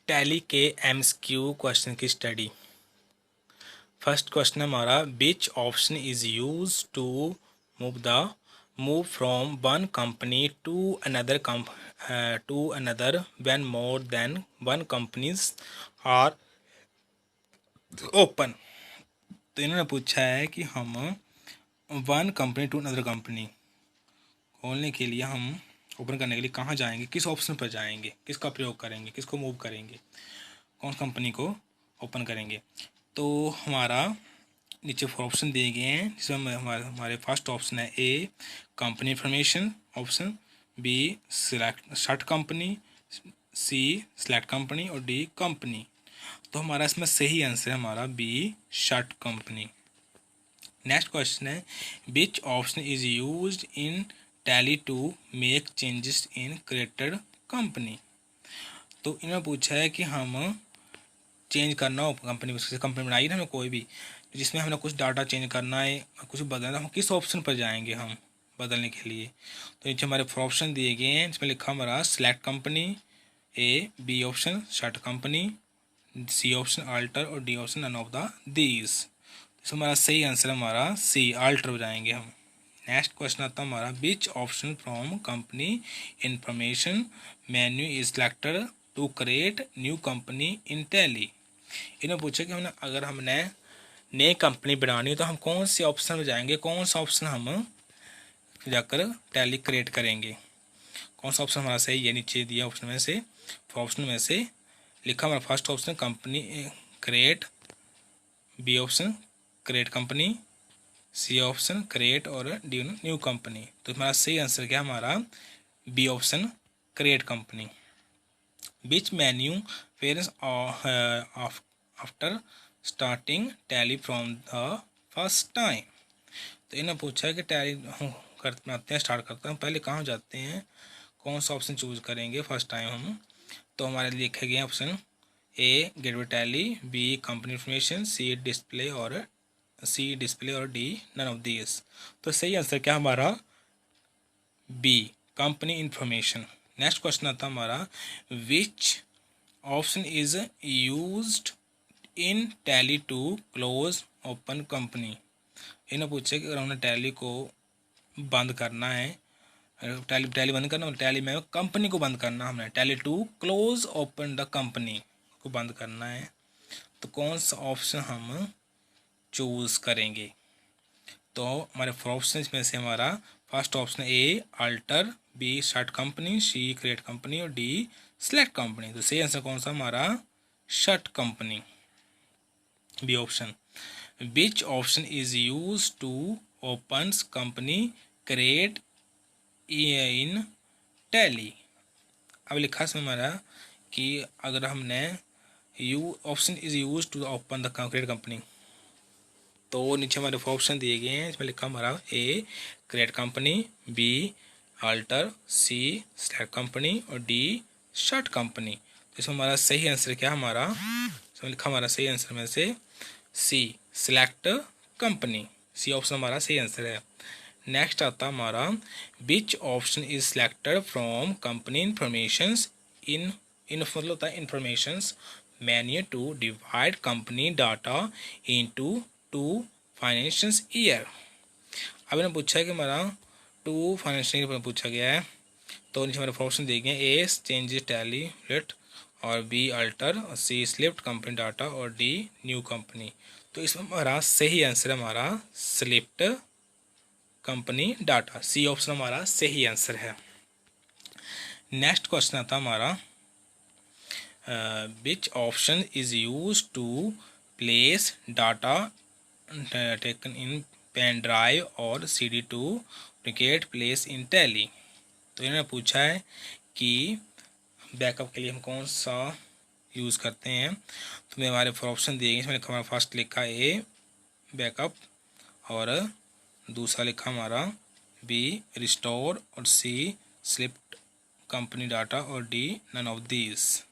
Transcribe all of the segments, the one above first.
Tally के MCQ question की स्टडी। फर्स्ट क्वेश्चन हमारा, which option is use to move from one company to another when more than one companies are open. तो इन्होंने पूछा है कि हम one company to another company खोलने के लिए, हम ओपन करने के लिए कहाँ जाएंगे, किस ऑप्शन पर जाएंगे, किसका प्रयोग करेंगे, किसको मूव करेंगे, कौन कंपनी को ओपन करेंगे। तो हमारा नीचे 4 ऑप्शन दिए गए हैं, जिसमें हमारे फर्स्ट ऑप्शन है A company information option, B select shut company, C select company और डी कंपनी। तो हमारा इसमें सही आंसर है हमारा B shut company. Next question है, which option is used in tally to make changes in created company. तो इन्होंने पूछा है कि हम चेंज करना हो कंपनी, कंपनी बनाई है ना हमें कोई भी, जिसमें हमने कुछ डाटा चेंज करना है, कुछ बदलना है, हम किस ऑप्शन पर जाएंगे हम बदलने के लिए। तो नीचे हमारे 4 ऑप्शन दिए गए हैं, इसमें लिखा हमारा select company, A B option shut company, C option alter और D option none of the these. तो हमारा सही आंसर हमारा सी अल्टर पर जाएंगे हम। नेक्स्ट क्वेश्चन आता है हमारा, which option from company information menu is selected to create new company in Tally. इन्होंने पूछा कि हमने नई कंपनी बनानी हो तो हम कौन से ऑप्शन में जाएंगे, कौन सा ऑप्शन हम जाकर टैली क्रिएट करेंगे, कौन सा ऑप्शन हमारा सही है। नीचे दिया ऑप्शन में से, ऑप्शन में से लिखा हमारा first option company create, B option create company, C option create और डी न्यू कंपनी। तो हमारा सही आंसर क्या हमारा B option create company. Which menu parents after starting Tally from the first time. तो इन्होंने पूछा है कि टैली हम बनाते हैं, स्टार्ट करते हैं, पहले कहाँ जाते हैं, कौन सा ऑप्शन चूज करेंगे फर्स्ट टाइम हम। तो हमारे लिखे गए option A gateway Tally, B company information, C display और डी नन ऑफ दीज। तो सही आंसर क्या हमारा B company information. Next question आता है हमारा, which option is used in tally to close open company. इन्होंने पूछा कि अगर हमने टैली को बंद करना है, टैली बंद करना, टैली में कंपनी को बंद करना, हमने Tally to close open the company को बंद करना है, तो कौन सा ऑप्शन हम चूज करेंगे। तो हमारे 4 ऑप्शन में से हमारा first option A alter, B shut company, C create company और डी सिलेक्ट कंपनी। तो सही आंसर कौन सा हमारा shut company, B option. Which option is use to open company create in Tally. अब लिखा है हमारा कि अगर हमने option is use to open the create company, तो नीचे हमारे 4 ऑप्शन दिए गए हैं, इसमें लिखा हमारा ए क्रिएट कंपनी, बी अल्टर, सी सिलेक्ट कंपनी और डी शर्ट कंपनी। तो इसमें हमारा सही आंसर क्या हमारा, इसमें लिखा हमारा सही आंसर में से C select company, C option हमारा सही आंसर है। नेक्स्ट आता हमारा, which option is selected from company informations in मतलब होता है informations menu to divide company data into 2 financial year. अब इन्होंने पूछा है कि हमारा 2 फाइनेंशियल ईयर पूछा गया है, तो नीचे हमारे ऑप्शन दिए गए, ए चेंजेस टैली रेट और बी अल्टर और सी स्लिप्ट कंपनी डाटा और डी न्यू कंपनी। तो इसमें हमारा सही आंसर है हमारा split company data, C option हमारा सही आंसर है। नेक्स्ट क्वेश्चन आता हमारा, which option is use to place data taken in pen drive और CD to duplicate place in Tally. तो इन्होंने पूछा है कि बैकअप के लिए हम कौन सा यूज़ करते हैं। तो मैं हमारे 4 ऑप्शन दिए गए, इसमें लिखा हमारा फर्स्ट लिखा ए बैकअप और दूसरा लिखा हमारा बी रिस्टोर और सी स्लिप्ट कंपनी डाटा और डी नन ऑफ दीज।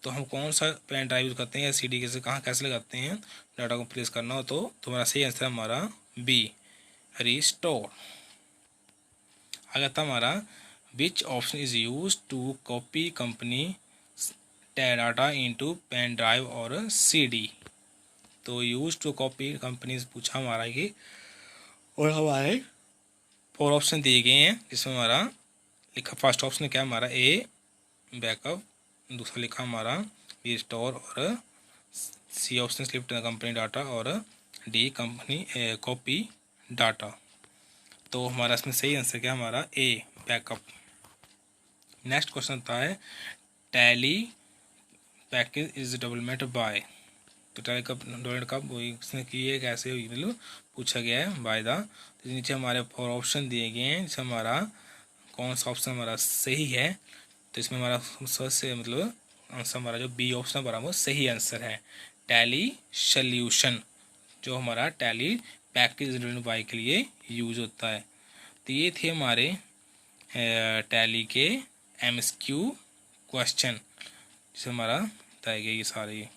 तो हम कौन सा पेन ड्राइव यूज़ करते हैं या CD कैसे लगाते हैं डाटा को प्लेस करना हो, तो हमारा सही आंसर हमारा बी रिस्टोर। अगर था हमारा, which option is use to copy company data into pen drive और सीडी। तो यूज टू कॉपी कंपनीज पूछा हमारा ये, और हमारे 4 ऑप्शन दिए गए हैं जिसमें हमारा लिखा फर्स्ट ऑप्शन क्या हमारा ए बैकअप, दूसरा लिखा हमारा बी स्टोर, और C option slip company data, और डी कंपनी कॉपी डाटा। तो हमारा इसमें सही आंसर क्या हमारा ए बैकअप। नेक्स्ट क्वेश्चन आता है tally package is development bye. तो टैली का डेवलपमेंट कब हुई, किसने की है, कैसे हुई, मतलब पूछा गया है बाय द। तो नीचे हमारे 4 ऑप्शन दिए गए हैं जिसमें हमारा कौन सा ऑप्शन हमारा सही है। तो इसमें हमारा सबसे मतलब आंसर हमारा जो बी ऑप्शन हमारा वो सही आंसर है, टैली सॉल्यूशन, जो हमारा टैली पैकेज डेवलपमेंट बाय के लिए यूज होता है। तो ये थे हमारे टैली के MSQ क्वेश्चन, जिसे हमारा बताए गए ये सारे।